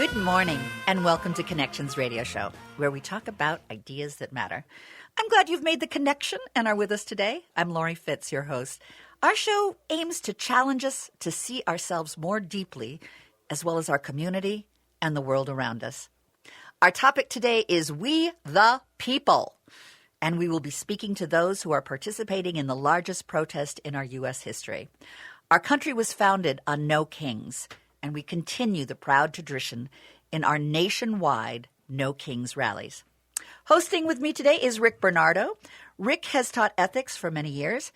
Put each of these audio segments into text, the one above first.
Good morning, and welcome to Connections Radio Show, where we talk about ideas that matter. I'm glad you've made the connection and are with us today. I'm Lori Fitz, your host. Our show aims to challenge us to see ourselves more deeply, as well as our community and the world around us. Our topic today is We the People, and we will be speaking to those who are participating in the largest protest in our U.S. history. Our country was founded on no kings, and we continue the proud tradition in our nationwide No Kings rallies. Hosting with me today is Rick Bernardo. Rick has taught ethics for many years.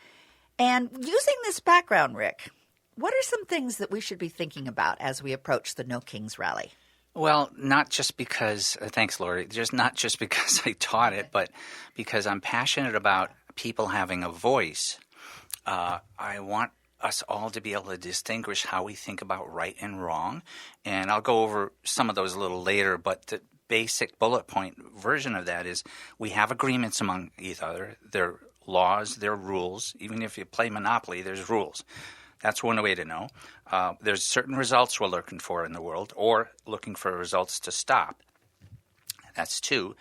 And using this background, Rick, what are some things that we should be thinking about as we approach the No Kings rally? Well, not just because thanks, Lori, not just because I taught it, but because I'm passionate about people having a voice. I want us all to be able to distinguish how we think about right and wrong. And I'll go over some of those a little later, but the basic bullet point version of that is we have agreements among each other. There are laws, there are rules. Even if you play Monopoly, there's rules. That's one way to know. There's certain results we're looking for in the world or looking for results to stop. That's two.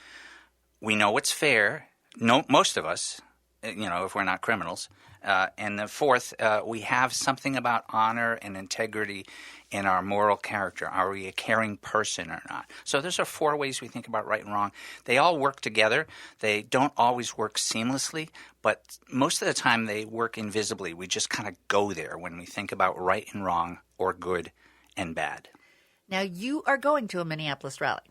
We know what's fair. No, most of us, if we're not criminals. And the fourth, we have something about honor and integrity in our moral character. Are we a caring person or not? So those are four ways we think about right and wrong. They all work together. They don't always work seamlessly, but most of the time they work invisibly. We just kind of go there when we think about right and wrong or good and bad. Now, you are going to a Minneapolis rally.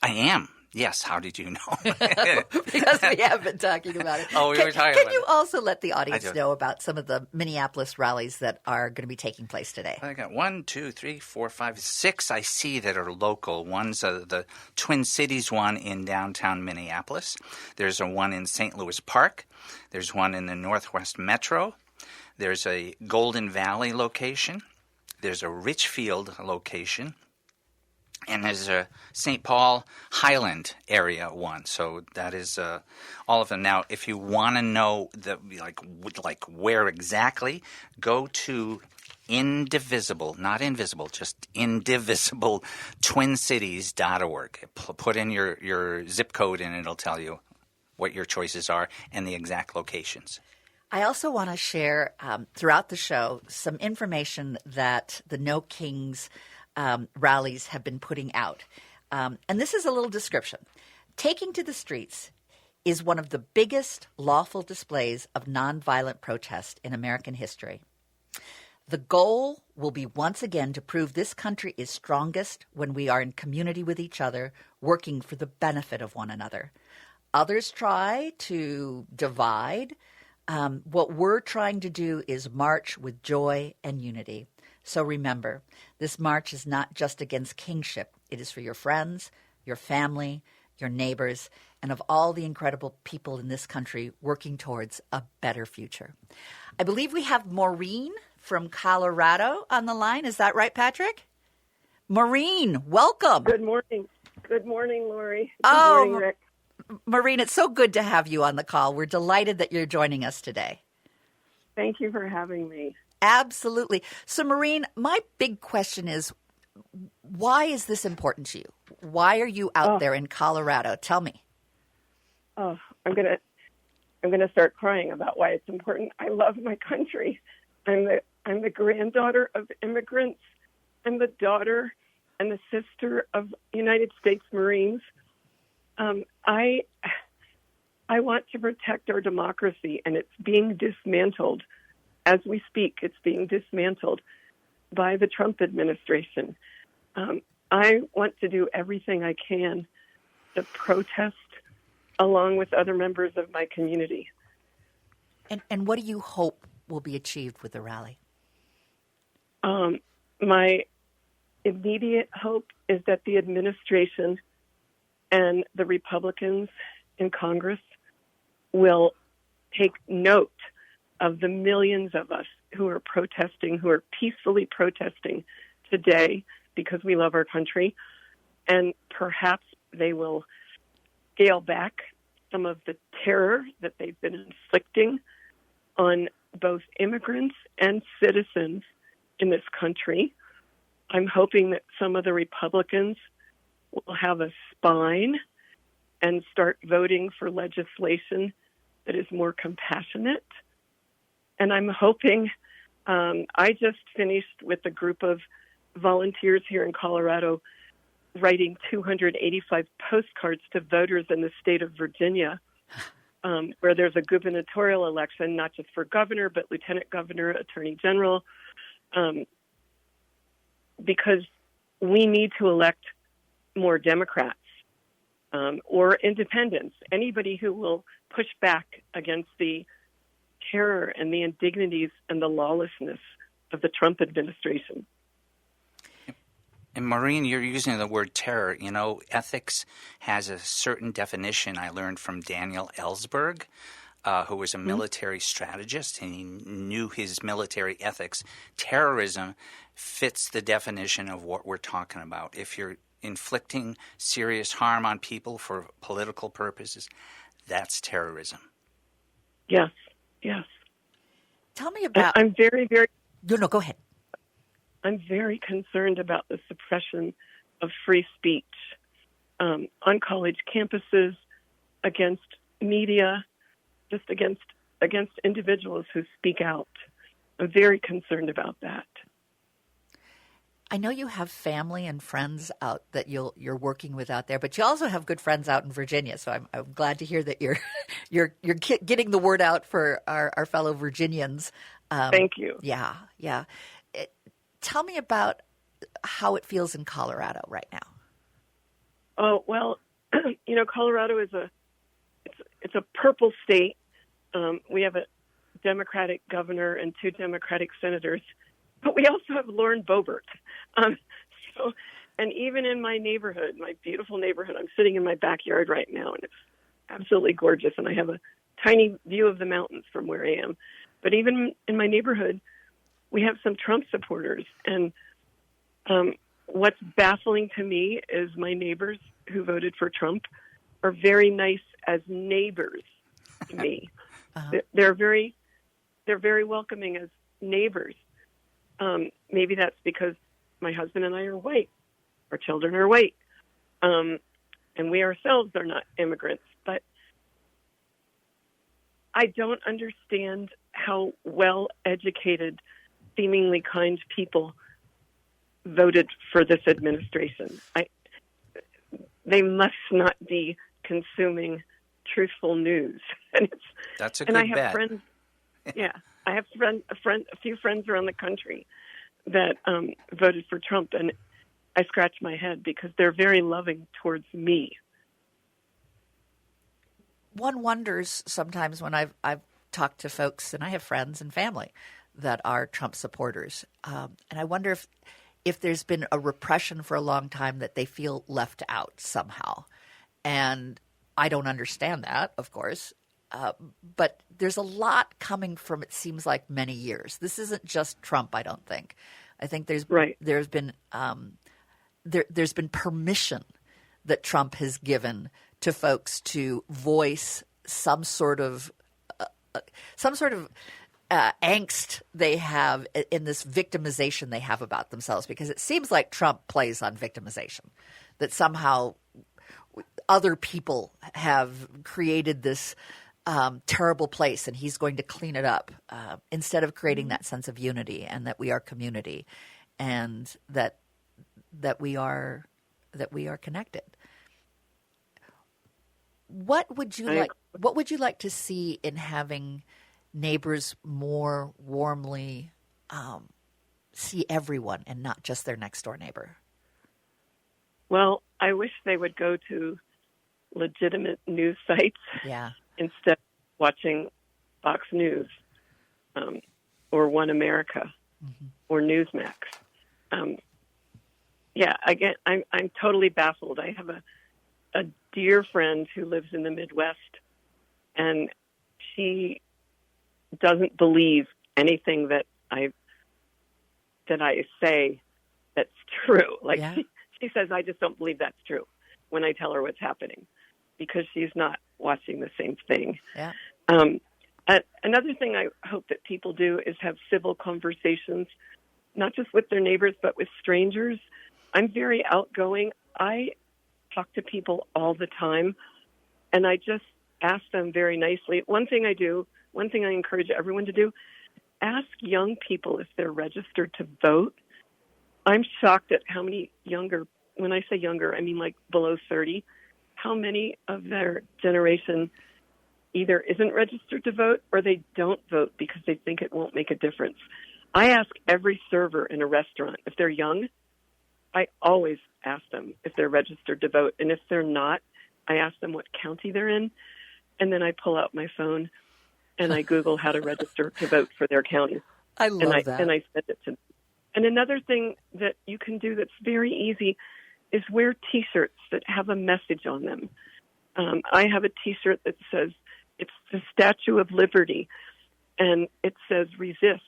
I am. Yes. How did you know? Because we have been talking about it. Oh, we were talking about it. Can you also let the audience know about some of the Minneapolis rallies that are going to be taking place today? I got 1, 2, 3, 4, 5, 6 I see that are local. One's the Twin Cities one in downtown Minneapolis. There's a one in St. Louis Park. There's one in the Northwest Metro. There's a Golden Valley location. There's a Richfield location. And there's a St. Paul Highland area one, so that is all of them. Now, if you want to know like where exactly, go to indivisible, not invisible, just indivisible twincities.org. Put in your zip code and it'll tell you what your choices are and the exact locations. I also want to share throughout the show some information that the No Kings rallies have been putting out. And this is a little description. Taking to the streets is one of the biggest lawful displays of nonviolent protest in American history. The goal will be once again to prove this country is strongest when we are in community with each other, working for the benefit of one another. Others try to divide. What we're trying to do is march with joy and unity. So remember, this march is not just against kingship. It is for your friends, your family, your neighbors, and of all the incredible people in this country working towards a better future. I believe we have Maureen from Colorado on the line. Is that right, Patrick? Maureen, welcome. Good morning. Good morning, Lori. Good morning, Rick. Maureen, it's so good to have you on the call. We're delighted that you're joining us today. Thank you for having me. Absolutely. So, Maureen, my big question is, why is this important to you? Why are you out there in Colorado? Tell me. Oh, I'm gonna start crying about why it's important. I love my country. I'm the granddaughter of immigrants. I'm the daughter and the sister of United States Marines. I want to protect our democracy, and it's being dismantled. As we speak, it's being dismantled by the Trump administration. I want to do everything I can to protest along with other members of my community. And what do you hope will be achieved with the rally? My immediate hope is that the administration and the Republicans in Congress will take note of the millions of us who are protesting, who are peacefully protesting today because we love our country. And perhaps they will scale back some of the terror that they've been inflicting on both immigrants and citizens in this country. I'm hoping that some of the Republicans will have a spine and start voting for legislation that is more compassionate. And I'm hoping, I just finished with a group of volunteers here in Colorado writing 285 postcards to voters in the state of Virginia, where there's a gubernatorial election, not just for governor, but lieutenant governor, attorney general, because we need to elect more Democrats or independents, anybody who will push back against the terror and the indignities and the lawlessness of the Trump administration. And Maureen, you're using the word terror. You know, ethics has a certain definition I learned from Daniel Ellsberg, who was a military strategist, and he knew his military ethics. Terrorism fits the definition of what we're talking about. If you're inflicting serious harm on people for political purposes, that's terrorism. Yes, yes. Tell me about... I'm very, very... No, go ahead. I'm very concerned about the suppression of free speech on college campuses, against media, just against individuals who speak out. I'm very concerned about that. I know you have family and friends out that you're working with out there, but you also have good friends out in Virginia. So I'm glad to hear that you're getting the word out for our fellow Virginians. Thank you. Yeah. Tell me about how it feels in Colorado right now. Oh, well, you know, Colorado is it's a purple state. We have a Democratic governor and 2 Democratic senators, but we also have Lauren Boebert. And even in my neighborhood, my beautiful neighborhood, I'm sitting in my backyard right now, and it's absolutely gorgeous, and I have a tiny view of the mountains from where I am. But even in my neighborhood, we have some Trump supporters, and what's baffling to me is my neighbors who voted for Trump are very nice as neighbors to me. They're very welcoming as neighbors. Maybe that's because my husband and I are white, our children are white, and we ourselves are not immigrants. But I don't understand how well-educated, seemingly kind people voted for this administration. They must not be consuming truthful news. That's a good bet. I have friends. Yeah, I have a few friends around the country that voted for Trump, and I scratch my head because they're very loving towards me. One wonders sometimes when I've talked to folks, and I have friends and family that are Trump supporters, and I wonder if there's been a repression for a long time that they feel left out somehow. And I don't understand that, of course, but there's a lot coming from, it seems like, many years. This isn't just Trump, I don't think. I think there's been permission that Trump has given to folks to voice some sort of angst they have in this victimization they have about themselves, because it seems like Trump plays on victimization, that somehow other people have created this terrible place and he's going to clean it up, instead of creating that sense of unity and that we are community and that we are connected. What would you like to see in having neighbors more warmly see everyone and not just their next door neighbor? Well, I wish they would go to legitimate news sites instead of watching Fox News or One America or Newsmax. Again, I'm totally baffled. I have a dear friend who lives in the Midwest, and she doesn't believe anything that I say that's true. She says, I just don't believe that's true when I tell her what's happening, because she's not watching the same thing. Yeah. Another thing I hope that people do is have civil conversations not just with their neighbors, but with strangers. I'm very outgoing. I talk to people all the time, and I just ask them very nicely. One thing I encourage everyone to do, ask young people if they're registered to vote. I'm shocked at how many younger, when I say younger, I mean like below 30, how many of their generation either isn't registered to vote or they don't vote because they think it won't make a difference. I ask every server in a restaurant, if they're young, I always ask them if they're registered to vote. And if they're not, I ask them what county they're in. And then I pull out my phone and I Google how to register to vote for their county. I love that. And I send it to them. And another thing that you can do that's very easy is wear T-shirts that have a message on them. I have a T-shirt that says, it's the Statue of Liberty, and it says resist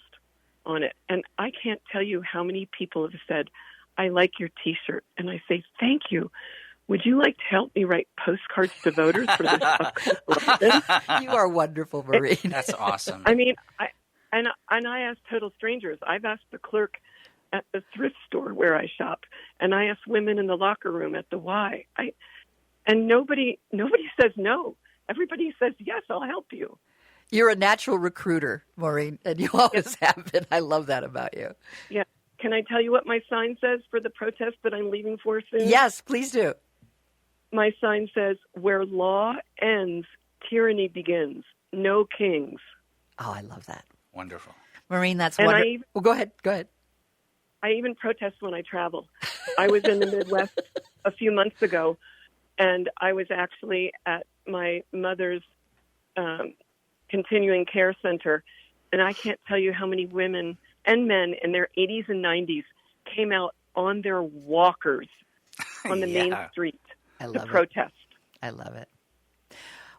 on it. And I can't tell you how many people have said, I like your T-shirt. And I say, thank you. Would you like to help me write postcards to voters for this upcoming election? You are wonderful, Maureen. That's awesome. I mean, I ask total strangers. I've asked the clerk at the thrift store where I shop, and I ask women in the locker room at the Y. And nobody says no. Everybody says, yes, I'll help you. You're a natural recruiter, Maureen, and you always have been. I love that about you. Yeah. Can I tell you what my sign says for the protest that I'm leaving for soon? Yes, please do. My sign says, where law ends, tyranny begins. No kings. Oh, I love that. Wonderful. Maureen, that's And wonderful. Well, go ahead. I even protest when I travel. I was in the Midwest a few months ago, and I was actually at my mother's continuing care center, and I can't tell you how many women and men in their 80s and 90s came out on their walkers on the main street to protest. I love it.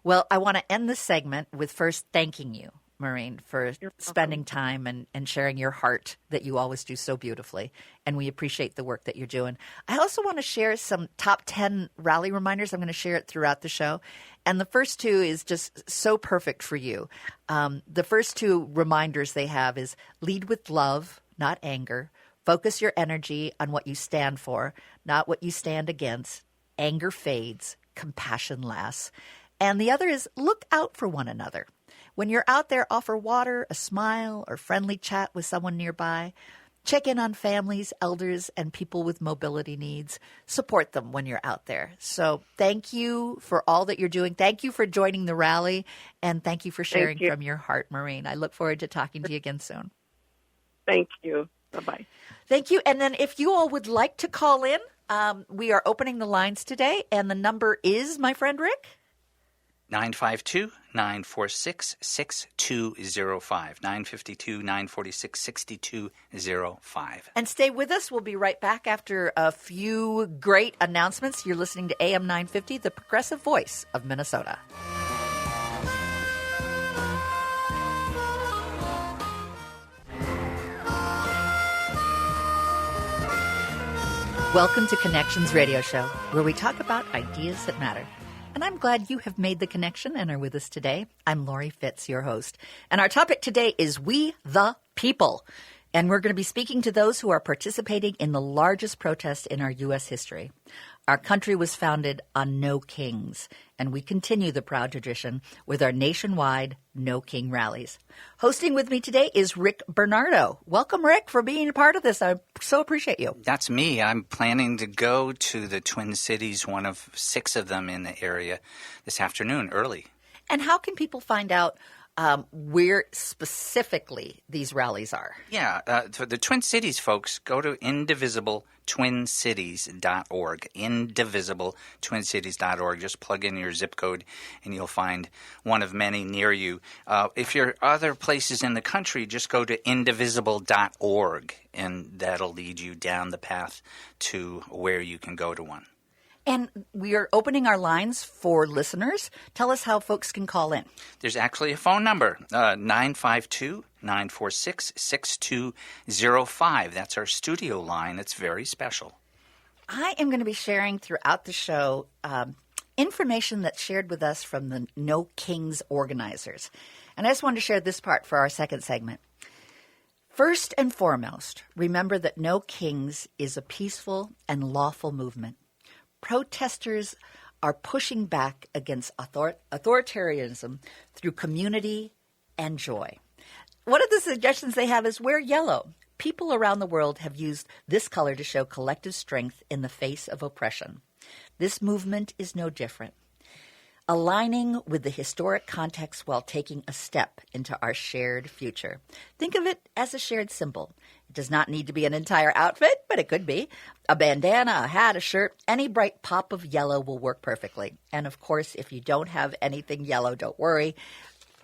Well, I want to end this segment with first thanking you, Maureen, for spending time and sharing your heart that you always do so beautifully. And we appreciate the work that you're doing. I also want to share some top 10 rally reminders. I'm going to share it throughout the show. And the first two is just so perfect for you. The first two reminders they have is lead with love, not anger. Focus your energy on what you stand for, not what you stand against. Anger fades, compassion lasts. And the other is look out for one another. When you're out there, offer water, a smile, or friendly chat with someone nearby. Check in on families, elders, and people with mobility needs. Support them when you're out there. So thank you for all that you're doing. Thank you for joining the rally, and thank you for sharing from your heart, Maureen. I look forward to talking to you again soon. Thank you. Bye-bye. Thank you. And then if you all would like to call in, we are opening the lines today, and the number is, my friend Rick? 952-946-6205. 952-946-6205. And stay with us. We'll be right back after a few great announcements. You're listening to AM 950, the progressive voice of Minnesota. Welcome to Connections Radio Show, where we talk about ideas that matter. And I'm glad you have made the connection and are with us today. I'm Lori Fitz, your host. And our topic today is We the People. And we're going to be speaking to those who are participating in the largest protest in our U.S. history. Our country was founded on no kings, and we continue the proud tradition with our nationwide No King rallies. Hosting with me today is Rick Bernardo. Welcome, Rick, for being a part of this. I so appreciate you. That's me. I'm planning to go to the Twin Cities, one of 6 of them in the area, this afternoon early. And how can people find out where specifically these rallies are? Yeah, for the Twin Cities folks, go to indivisibletwincities.org. Indivisibletwincities.org. Just plug in your zip code and you'll find one of many near you. If you're other places in the country, just go to indivisible.org and that'll lead you down the path to where you can go to one. And we are opening our lines for listeners. Tell us how folks can call in. There's actually a phone number, 952-946-6205. That's our studio line. It's very special. I am going to be sharing throughout the show information that's shared with us from the No Kings organizers. And I just wanted to share this part for our second segment. First and foremost, remember that No Kings is a peaceful and lawful movement. Protesters are pushing back against authoritarianism through community and joy. One of the suggestions they have is wear yellow. People around the world have used this color to show collective strength in the face of oppression. This movement is no different. Aligning with the historic context while taking a step into our shared future. Think of it as a shared symbol. It does not need to be an entire outfit, but it could be. A bandana, a hat, a shirt, any bright pop of yellow will work perfectly. And of course, if you don't have anything yellow, don't worry.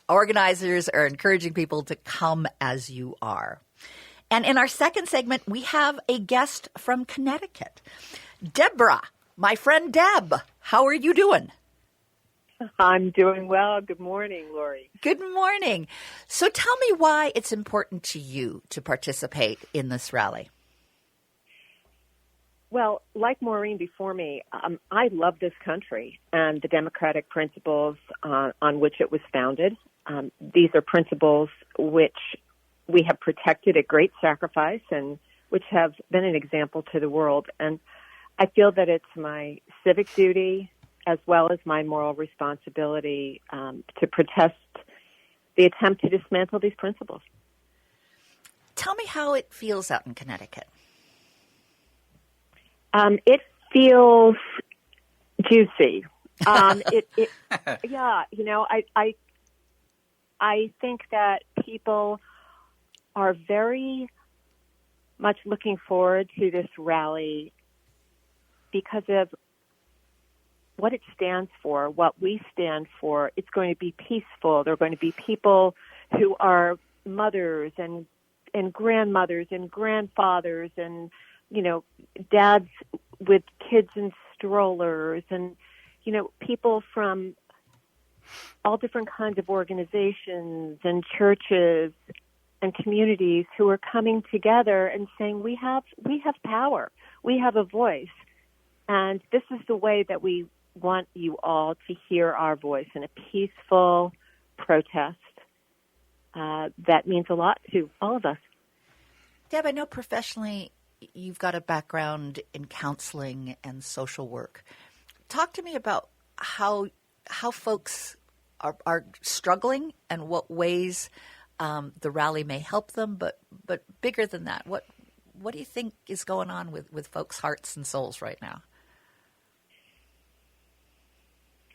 Organizers are encouraging people to come as you are. And in our second segment, we have a guest from Connecticut. Deborah, my friend Deb, how are you doing? I'm doing well. Good morning, Lori. Good morning. So tell me why it's important to you to participate in this rally. Well, like Maureen before me, I love this country and the democratic principles on which it was founded. These are principles which we have protected at great sacrifice and which have been an example to the world. And I feel that it's my civic duty as well as my moral responsibility to protest the attempt to dismantle these principles. Tell me how it feels out in Connecticut. It feels juicy. Yeah, you know, I think that people are very much looking forward to this rally because of what it stands for, what we stand for. It's going to be peaceful. There are going to be people who are mothers and grandmothers and grandfathers and, you know, dads with kids in strollers and, you know, people from all different kinds of organizations and churches and communities who are coming together and saying, we have power. We have a voice. And this is the way that we want you all to hear our voice in a peaceful protest. That means a lot to all of us. Deb, I know professionally you've got a background in counseling and social work. Talk to me about how folks are struggling and what ways the rally may help them, but bigger than that, what do you think is going on with folks' hearts and souls right now?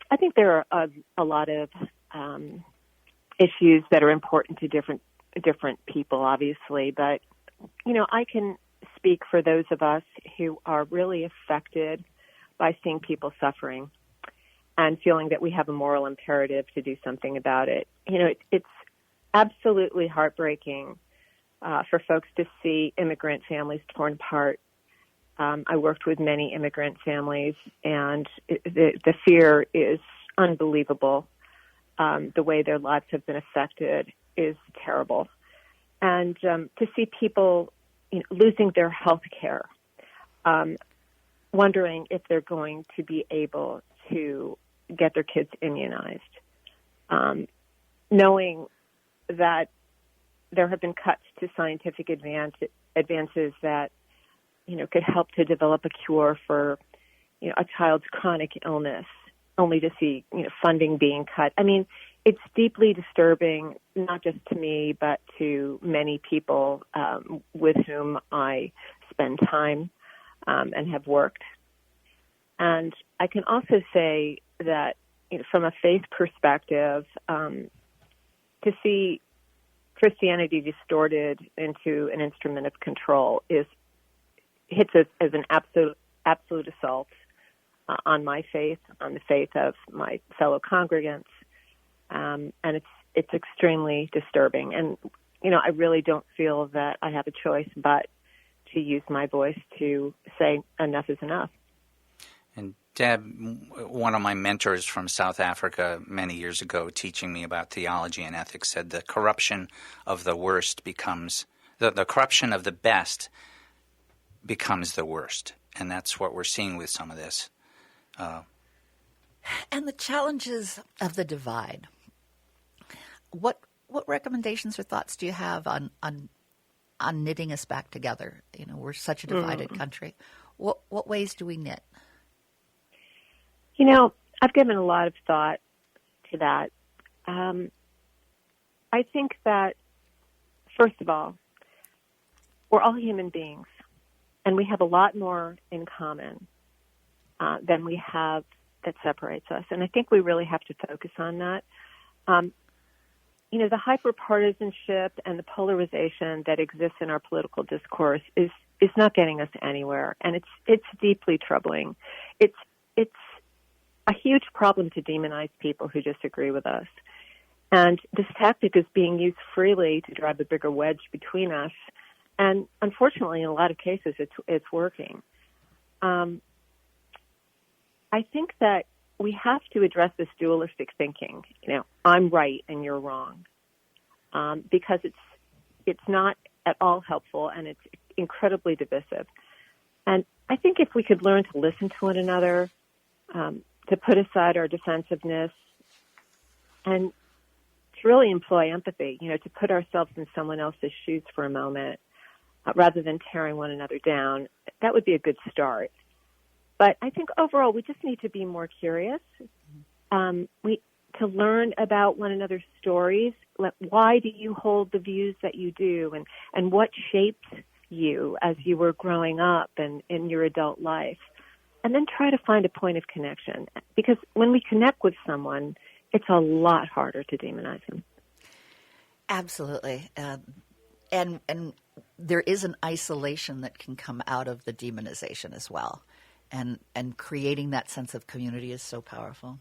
I think there are a lot of issues that are important to different people, obviously. But, you know, I can speak for those of us who are really affected by seeing people suffering and feeling that we have a moral imperative to do something about it. You know, it's absolutely heartbreaking for folks to see immigrant families torn apart. I worked with many immigrant families, and the fear is unbelievable. The way their lives have been affected is terrible. And to see people losing their health care, wondering if they're going to be able to get their kids immunized, knowing that there have been cuts to scientific advances that could help to develop a cure for, a child's chronic illness, only to see, funding being cut. I mean, it's deeply disturbing, not just to me, but to many people with whom I spend time and have worked. And I can also say that, from a faith perspective, to see Christianity distorted into an instrument of control hits us as an absolute assault on my faith, on the faith of my fellow congregants, and it's extremely disturbing. And I really don't feel that I have a choice but to use my voice to say enough is enough. And Deb, one of my mentors from South Africa many years ago, teaching me about theology and ethics, said the corruption of the worst becomes the corruption of the best becomes the worst, and that's what we're seeing with some of this. And the challenges of the divide. What recommendations or thoughts do you have on knitting us back together. We're such a divided country. What ways do we knit? I've given a lot of thought to that. I think that, first of all, we're all human beings, and we have a lot more in common than we have that separates us. And I think we really have to focus on that. The hyperpartisanship and the polarization that exists in our political discourse is not getting us anywhere, and it's deeply troubling. It's a huge problem to demonize people who disagree with us. And this tactic is being used freely to drive a bigger wedge between us. And unfortunately, in a lot of cases, it's working. I think that we have to address this dualistic thinking. I'm right and you're wrong, because it's not at all helpful, and it's incredibly divisive. And I think if we could learn to listen to one another, to put aside our defensiveness, and to really employ empathy, to put ourselves in someone else's shoes for a moment, rather than tearing one another down, that would be a good start. But I think overall we just need to be more curious, to learn about one another's stories. Why do you hold the views that you do, and what shaped you as you were growing up and in your adult life? And then try to find a point of connection, because when we connect with someone, it's a lot harder to demonize them. Absolutely. And there is an isolation that can come out of the demonization as well. And creating that sense of community is so powerful.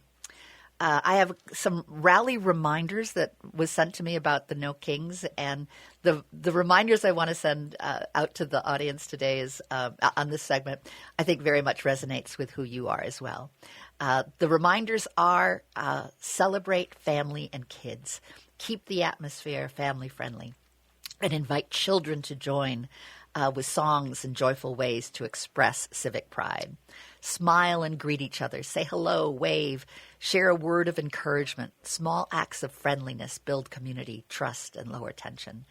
I have some rally reminders that was sent to me about the No Kings, and the reminders I want to send out to the audience today is on this segment, I think very much resonates with who you are as well. The reminders are celebrate family and kids, keep the atmosphere family friendly, and invite children to join with songs and joyful ways to express civic pride. Smile and greet each other. Say hello, wave, share a word of encouragement. Small acts of friendliness build community, trust, and lower tension.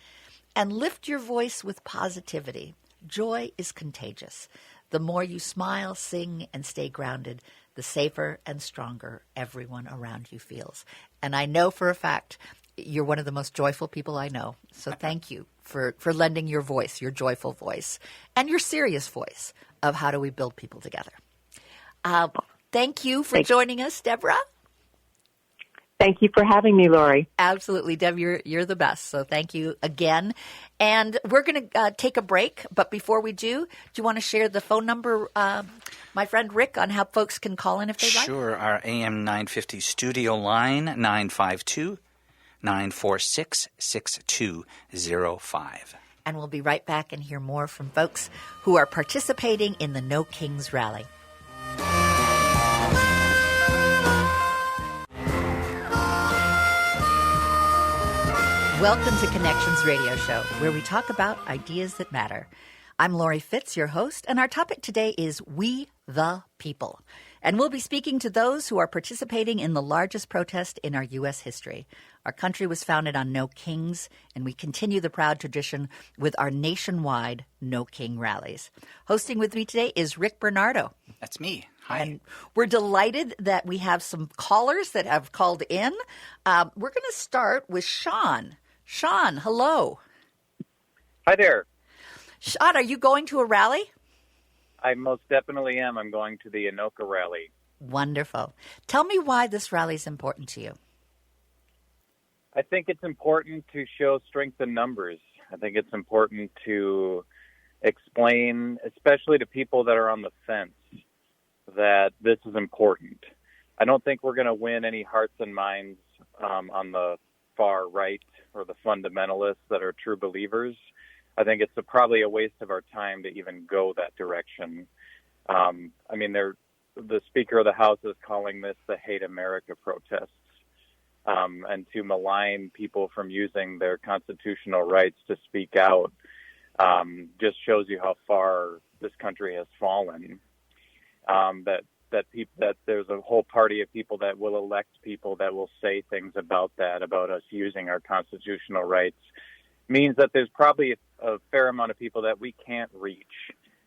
And lift your voice with positivity. Joy is contagious. The more you smile, sing, and stay grounded, the safer and stronger everyone around you feels. And I know for a fact you're one of the most joyful people I know. So thank you for lending your voice, your joyful voice, and your serious voice of how do we build people together. Thank you for joining us, Deborah. Thank you for having me, Lori. Absolutely, Deb, you're the best. So thank you again. And we're going to take a break. But before we do you want to share the phone number, my friend Rick, on how folks can call in if they'd like? Sure. Our AM 950 studio line, 952-946-6205. And we'll be right back and hear more from folks who are participating in the No Kings Rally. Welcome to Connections Radio Show, where we talk about ideas that matter. I'm Lori Fitz, your host, and our topic today is We the People. And we'll be speaking to those who are participating in the largest protest in our U.S. history. Our country was founded on No Kings, and we continue the proud tradition with our nationwide No King rallies. Hosting with me today is Rick Bernardo. That's me. Hi. And we're delighted that we have some callers that have called in. We're going to start with Sean. Sean, hello. Hi there. Sean, are you going to a rally? I most definitely am. I'm going to the Anoka rally. Wonderful. Tell me why this rally is important to you. I think it's important to show strength in numbers. I think it's important to explain, especially to people that are on the fence, that this is important. I don't think we're going to win any hearts and minds on the far right or the fundamentalists that are true believers. I think it's probably a waste of our time to even go that direction. The Speaker of the House is calling this the Hate America protests, and to malign people from using their constitutional rights to speak out just shows you how far this country has fallen. That there's a whole party of people that will elect people that will say things about us using our constitutional rights means that there's probably a fair amount of people that we can't reach.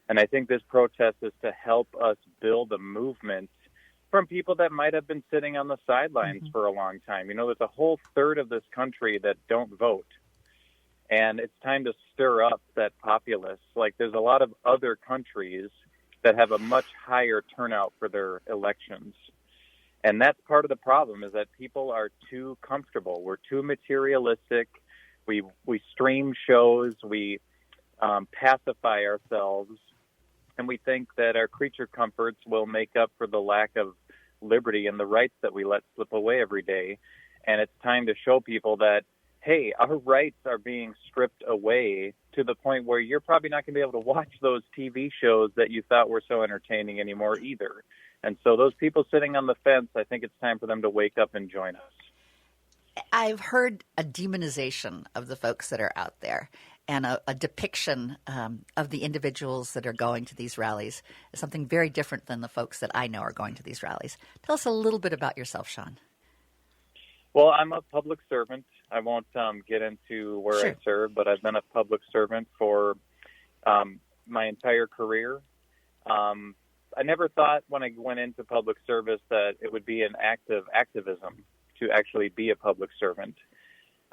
And I think this protest is to help us build a movement from people that might have been sitting on the sidelines for a long time. You know, there's a whole third of this country that don't vote. And it's time to stir up that populace. Like, there's a lot of other countries that have a much higher turnout for their elections. And that's part of the problem, is that people are too comfortable. We're too materialistic. We stream shows. We pacify ourselves. And we think that our creature comforts will make up for the lack of liberty and the rights that we let slip away every day. And it's time to show people that, hey, our rights are being stripped away to the point where you're probably not going to be able to watch those TV shows that you thought were so entertaining anymore either. And so those people sitting on the fence, I think it's time for them to wake up and join us. I've heard a demonization of the folks that are out there, and a depiction of the individuals that are going to these rallies is something very different than the folks that I know are going to these rallies. Tell us a little bit about yourself, Sean. Well, I'm a public servant. I won't get into where Sure. I serve, but I've been a public servant for my entire career. I never thought when I went into public service that it would be an act of activism to actually be a public servant.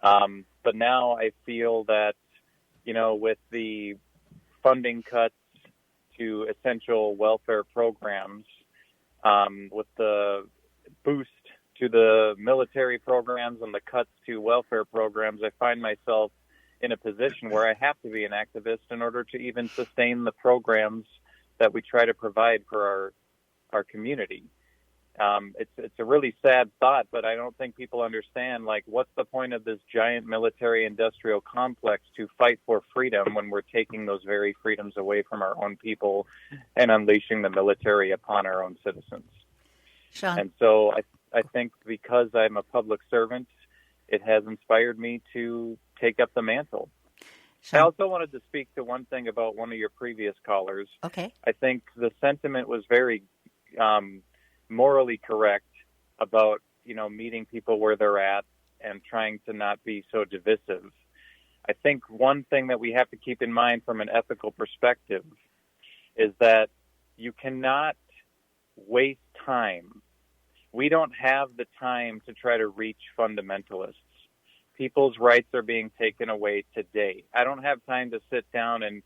But now I feel that, you know, with the funding cuts to essential welfare programs, with the boost to the military programs and the cuts to welfare programs, I find myself in a position where I have to be an activist in order to even sustain the programs that we try to provide for our community. It's a really sad thought, but I don't think people understand, like, what's the point of this giant military-industrial complex to fight for freedom when we're taking those very freedoms away from our own people and unleashing the military upon our own citizens? Sean. And so I think because I'm a public servant, it has inspired me to take up the mantle. Sean. I also wanted to speak to one thing about one of your previous callers. Okay. I think the sentiment was very morally correct about, you know, meeting people where they're at and trying to not be so divisive. I think one thing that we have to keep in mind from an ethical perspective is that you cannot waste time. We don't have the time to try to reach fundamentalists. People's rights are being taken away today. I don't have time to sit down and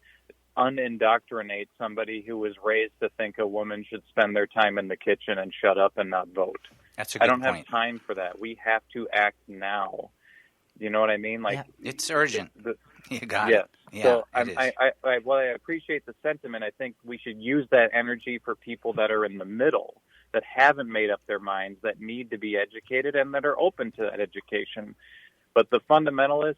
unindoctrinate somebody who was raised to think a woman should spend their time in the kitchen and shut up and not vote. That's a good point. I don't point. have time for that. We have to act now. You know what I mean? Like, it's urgent. You got yes. it. Yeah, so it is. I appreciate the sentiment. I think we should use that energy for people that are in the middle, that haven't made up their minds, that need to be educated, and that are open to that education. But the fundamentalists,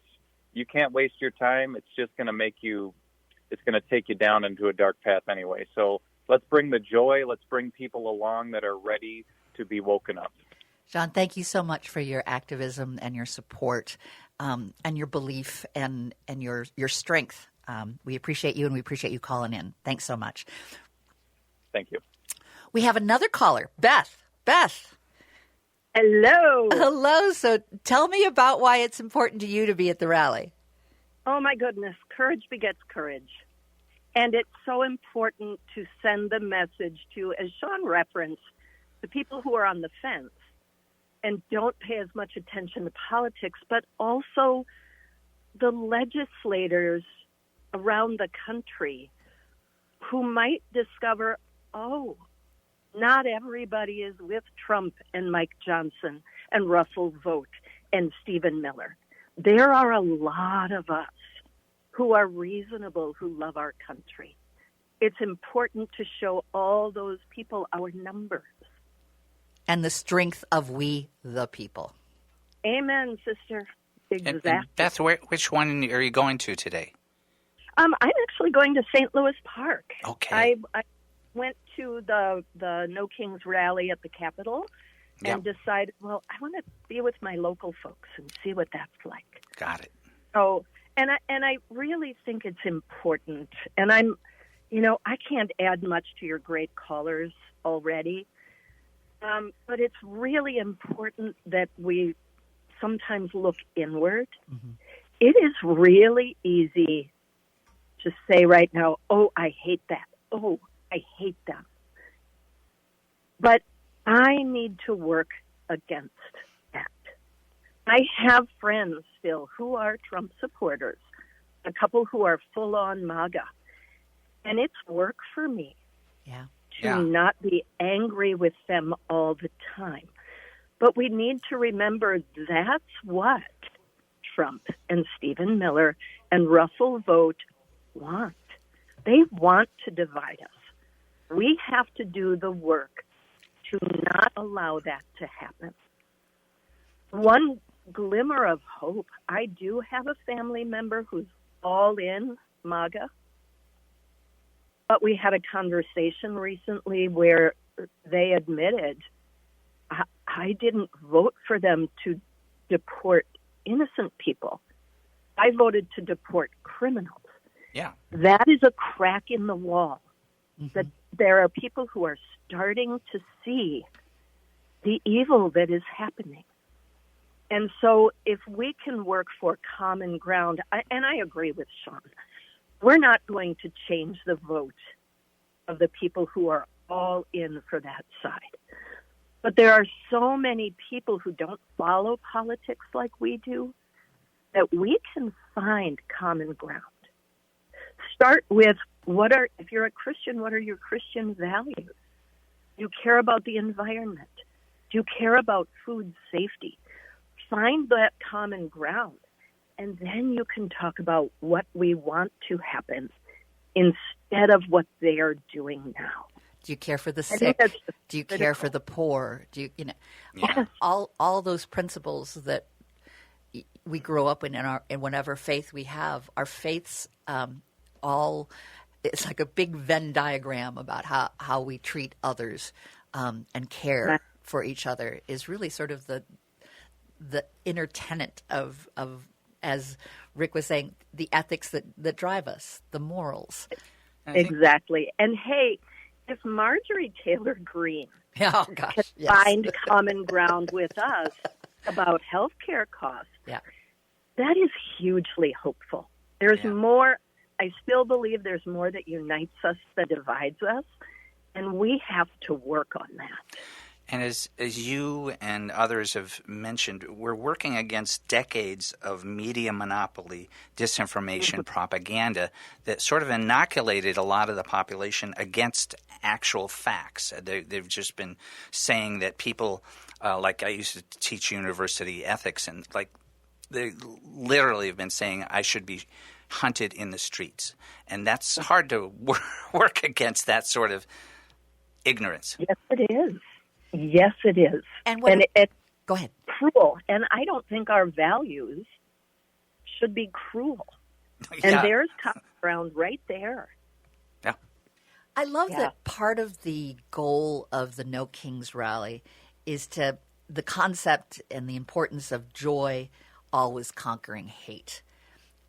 you can't waste your time. It's just going to take you down into a dark path anyway. So let's bring the joy. Let's bring people along that are ready to be woken up. John, thank you so much for your activism and your support and your belief and your strength. We appreciate you, and we appreciate you calling in. Thanks so much. Thank you. We have another caller, Beth. Beth. Hello. Hello. So tell me about why it's important to you to be at the rally. Oh, my goodness. Courage begets courage. And it's so important to send the message to, as Sean referenced, the people who are on the fence and don't pay as much attention to politics, but also the legislators around the country who might discover, oh, not everybody is with Trump and Mike Johnson and Russell Vought and Stephen Miller. There are a lot of us who are reasonable, who love our country. It's important to show all those people our numbers. And the strength of we, the people. Amen, sister. Exactly. And Beth, which one are you going to today? I'm actually going to St. Louis Park. Okay. I went to the No Kings rally at the Capitol and decided, well, I want to be with my local folks and see what that's like. Got it. So, and I really think it's important. And I can't add much to your great callers already, but it's really important that we sometimes look inward. Mm-hmm. it is really easy to say right now, oh, I hate that. Oh, I hate them. But I need to work against that. I have friends still who are Trump supporters, a couple who are full-on MAGA. And it's work for me to not be angry with them all the time. But we need to remember that's what Trump and Stephen Miller and Russell Vought want. They want to divide us. We have to do the work to not allow that to happen. One glimmer of hope, I do have a family member who's all in MAGA, but we had a conversation recently where they admitted, I didn't vote for them to deport innocent people. I voted to deport criminals. Yeah. That is a crack in the wall. That there are people who are starting to see the evil that is happening. And so if we can work for common ground, and I agree with Sean, we're not going to change the vote of the people who are all in for that side. But there are so many people who don't follow politics like we do that we can find common ground. Start with if you're a Christian, what are your Christian values? Do you care about the environment? Do you care about food safety? Find that common ground, and then you can talk about what we want to happen instead of what they are doing now. Do you care for the sick? Do you care for the poor? Do Yes. all those principles that we grow up in whatever faith we have, our faiths it's like a big Venn diagram about how we treat others and care for each other is really sort of the inner tenet of as Rick was saying, the ethics that drive us, the morals. Exactly. And hey, if Marjorie Taylor Greene can find common ground with us about health care costs, that is hugely hopeful. There's more. I still believe there's more that unites us than divides us, and we have to work on that. And as you and others have mentioned, we're working against decades of media monopoly, disinformation, propaganda that sort of inoculated a lot of the population against actual facts. They've just been saying that people, like I used to teach university ethics, and like they literally have been saying I should be hunted in the streets. And that's hard to work against that sort of ignorance. Yes, it is. Yes, it is. And it's go ahead. Cruel. And I don't think our values should be cruel. And there's common ground right there. Yeah. I love that part of the goal of the No Kings rally is the concept and the importance of joy always conquering hate.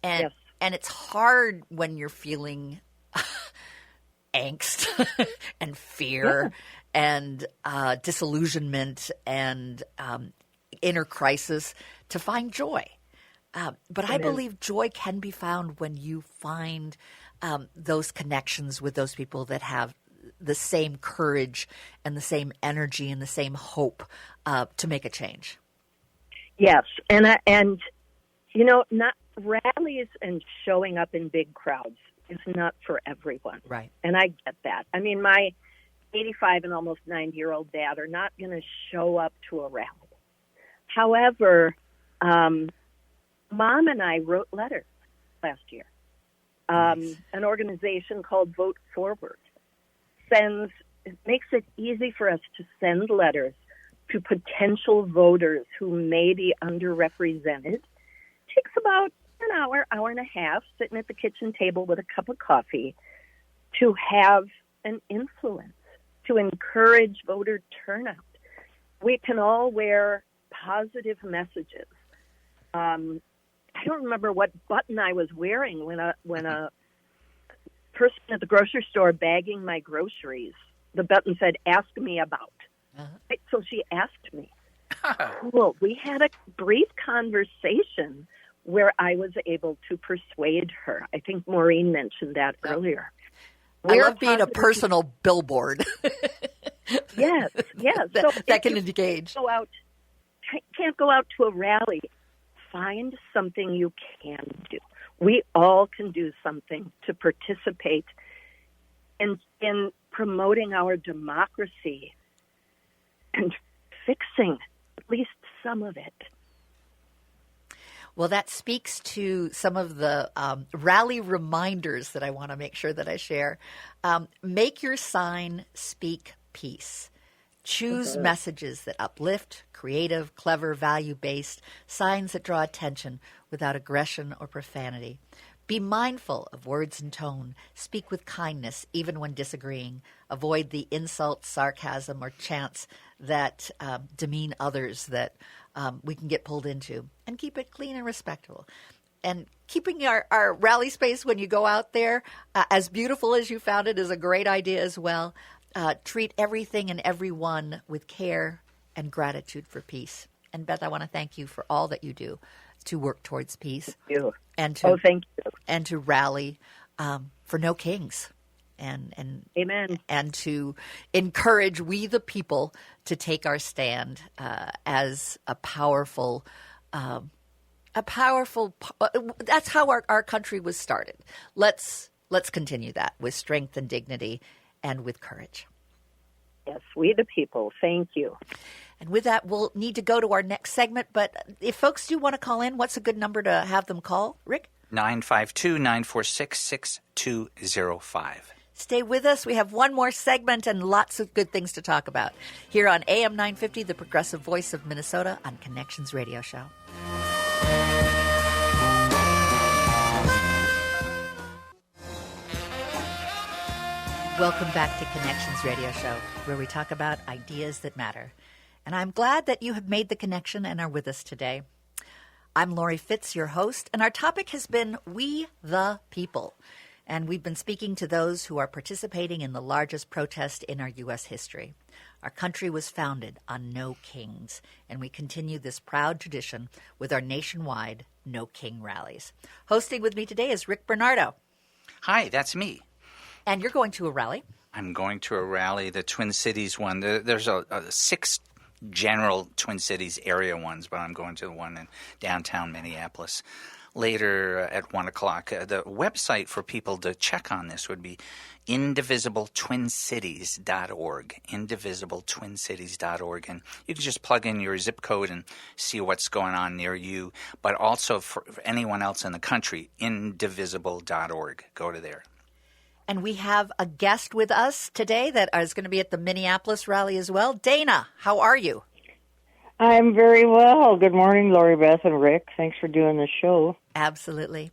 And it's hard when you're feeling angst and fear and disillusionment and inner crisis to find joy. But I believe joy can be found when you find those connections with those people that have the same courage and the same energy and the same hope to make a change. Yes, and you know, not rallies and showing up in big crowds is not for everyone. Right. And I get that. I mean, my 85 and almost 90-year-old dad are not going to show up to a rally. However, Mom and I wrote letters last year. An organization called Vote Forward makes it easy for us to send letters to potential voters who may be underrepresented. It takes about an hour and a half sitting at the kitchen table with a cup of coffee to have an influence, to encourage voter turnout. We can all wear positive messages. I don't remember what button I was wearing when a person at the grocery store bagging my groceries, the button said, "Ask me about." Right, so she asked me. Cool. We had a brief conversation where I was able to persuade her. I think Maureen mentioned that earlier. I love being a personal billboard. Yes. that, so that can engage. Can't go out to a rally. Find something you can do. We all can do something to participate in promoting our democracy and fixing at least some of it. Well, that speaks to some of the rally reminders that I want to make sure that I share. Make your sign speak peace. Choose messages that uplift, creative, clever, value-based, signs that draw attention without aggression or profanity. Be mindful of words and tone. Speak with kindness, even when disagreeing. Avoid the insults, sarcasm, or chants that demean others that we can get pulled into. And keep it clean and respectful. And keeping our rally space when you go out there as beautiful as you found it is a great idea as well. Treat everything and everyone with care and gratitude for peace. And Beth, I want to thank you for all that you do to work towards peace. Thank you. And to, thank you. And to rally for no kings. And Amen. And to encourage we the people to take our stand as a powerful. That's how our country was started. Let's continue that with strength and dignity and with courage. Yes, we the people. Thank you. And with that, we'll need to go to our next segment. But if folks do want to call in, what's a good number to have them call, Rick? 952-946-6205. Stay with us. We have one more segment and lots of good things to talk about here on AM 950, the progressive voice of Minnesota on Connections Radio Show. Welcome back to Connections Radio Show, where we talk about ideas that matter. And I'm glad that you have made the connection and are with us today. I'm Lori Fitz, your host, and our topic has been We the People. And we've been speaking to those who are participating in the largest protest in our U.S. history. Our country was founded on no kings, and we continue this proud tradition with our nationwide No King rallies. Hosting with me today is Rick Bernardo. Hi, that's me. And you're going to a rally? I'm going to a rally, the Twin Cities one. There's a 6 general Twin Cities area ones, but I'm going to the one in downtown Minneapolis later at 1 o'clock. The website for people to check on this would be indivisibletwincities.org, indivisibletwincities.org. And you can just plug in your zip code and see what's going on near you, but also for anyone else in the country, indivisible.org. Go to there. And we have a guest with us today that is going to be at the Minneapolis rally as well. Dana, how are you? I'm very well. Good morning, Lori Beth and Rick. Thanks for doing the show. Absolutely.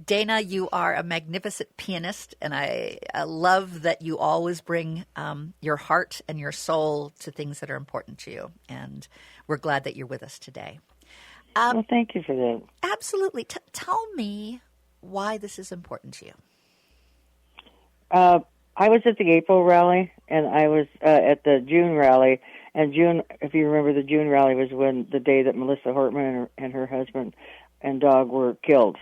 Dana, you are a magnificent pianist, and I love that you always bring your heart and your soul to things that are important to you. And we're glad that you're with us today. Well, thank you for that. Absolutely. Tell me why this is important to you. I was at the April rally, and I was at the June rally. And June, if you remember, the June rally was the day that Melissa Hortman and her husband and dog were killed.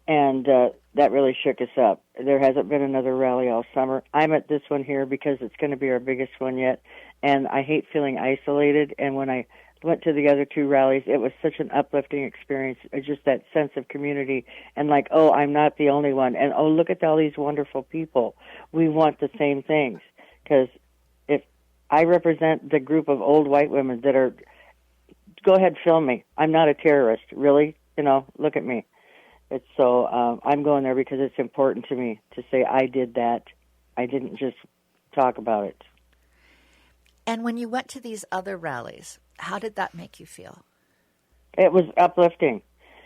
And that really shook us up. There hasn't been another rally all summer. I'm at this one here because it's going to be our biggest one yet. And I hate feeling isolated. And when I went to the other 2 rallies, it was such an uplifting experience. It's just that sense of community and like, oh, I'm not the only one. And, oh, look at all these wonderful people. We want the same things. Because if I represent the group of old white women that are, go ahead, film me. I'm not a terrorist, really. Look at me. It's so, I'm going there because it's important to me to say I did that. I didn't just talk about it. And when you went to these other rallies, how did that make you feel? It was uplifting.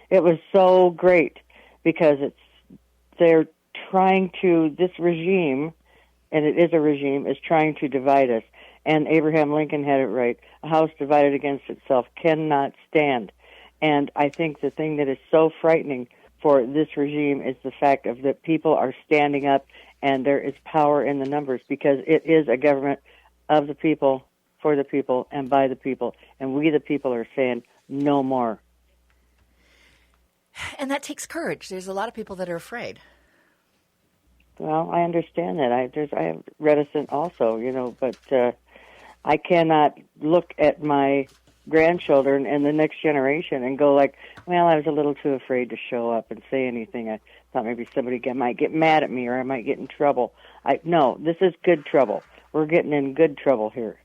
It was so great because they're trying to, this regime, and it is a regime, is trying to divide us. And Abraham Lincoln had it right. A house divided against itself cannot stand. And I think the thing that is so frightening for this regime is the fact of that people are standing up and there is power in the numbers because it is a government of the people, for the people, and by the people. And we the people are saying no more. And that takes courage. There's a lot of people that are afraid. Well, I understand that. I am reticent also, but I cannot look at my grandchildren and the next generation and go like, well, I was a little too afraid to show up and say anything. I thought maybe somebody might get mad at me or I might get in trouble. No, this is good trouble. We're getting in good trouble here.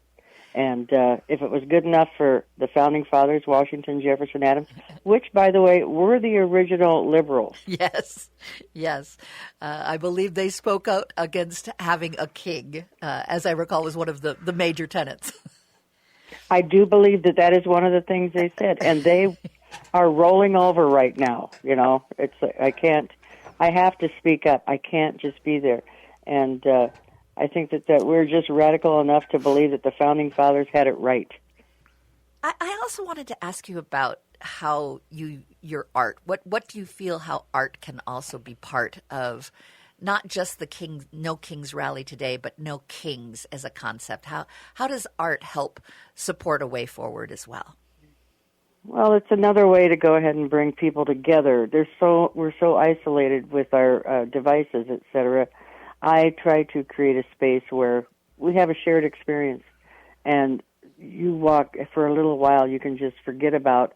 And if it was good enough for the Founding Fathers, Washington, Jefferson, Adams, which, by the way, were the original liberals. Yes. I believe they spoke out against having a king, as I recall, was one of the major tenets. I do believe that is one of the things they said, and they are rolling over right now. It's I have to speak up. I can't just be there. And I think that we're just radical enough to believe that the Founding Fathers had it right. I also wanted to ask you about how your art. What do you feel how art can also be part of not just the No Kings rally today, but No Kings as a concept? How does art help support a way forward as well? Well, it's another way to go ahead and bring people together. We're so isolated with our devices, et cetera. I try to create a space where we have a shared experience, and you walk for a little while. You can just forget about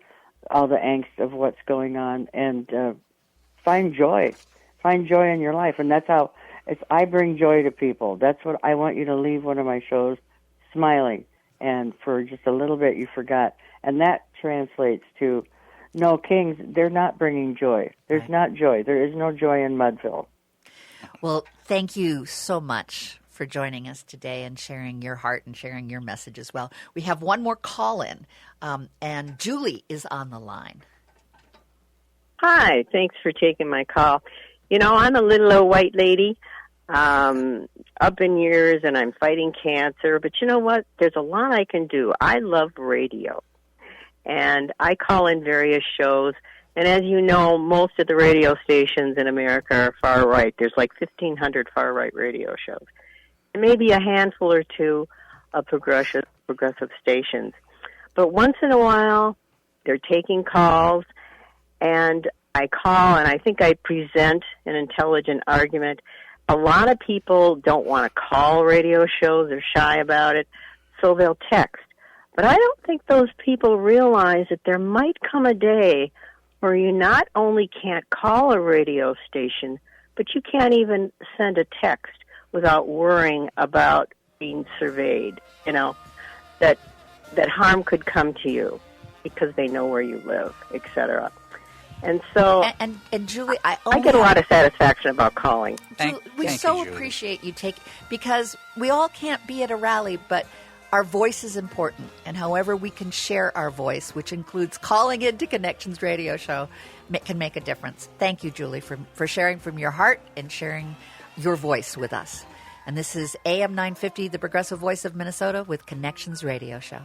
all the angst of what's going on and find joy. Find joy in your life, and that's how I bring joy to people. That's what I want you to leave one of my shows smiling, and for just a little bit you forgot, and that translates to No Kings. They're not bringing joy. There's not joy. There is no joy in Mudville. Well, thank you so much for joining us today and sharing your heart and sharing your message as well. We have one more call-in, and Julie is on the line. Hi, thanks for taking my call. I'm a little old white lady, up in years, and I'm fighting cancer. But you know what? There's a lot I can do. I love radio, and I call in various shows. And as you know, most of the radio stations in America are far right. There's like 1,500 far right radio shows, and maybe a handful or two of progressive stations. But once in a while, they're taking calls, and I call, and I think I present an intelligent argument. A lot of people don't want to call radio shows. They're shy about it, so they'll text. But I don't think those people realize that there might come a day where you not only can't call a radio station, but you can't even send a text without worrying about being surveyed, that harm could come to you because they know where you live, etc. And so, and Julie, I get a lot of satisfaction about calling. We so appreciate you because we all can't be at a rally, but our voice is important, and however we can share our voice, which includes calling into Connections Radio Show, can make a difference. Thank you, Julie, for sharing from your heart and sharing your voice with us. And this is AM 950, the Progressive Voice of Minnesota with Connections Radio Show.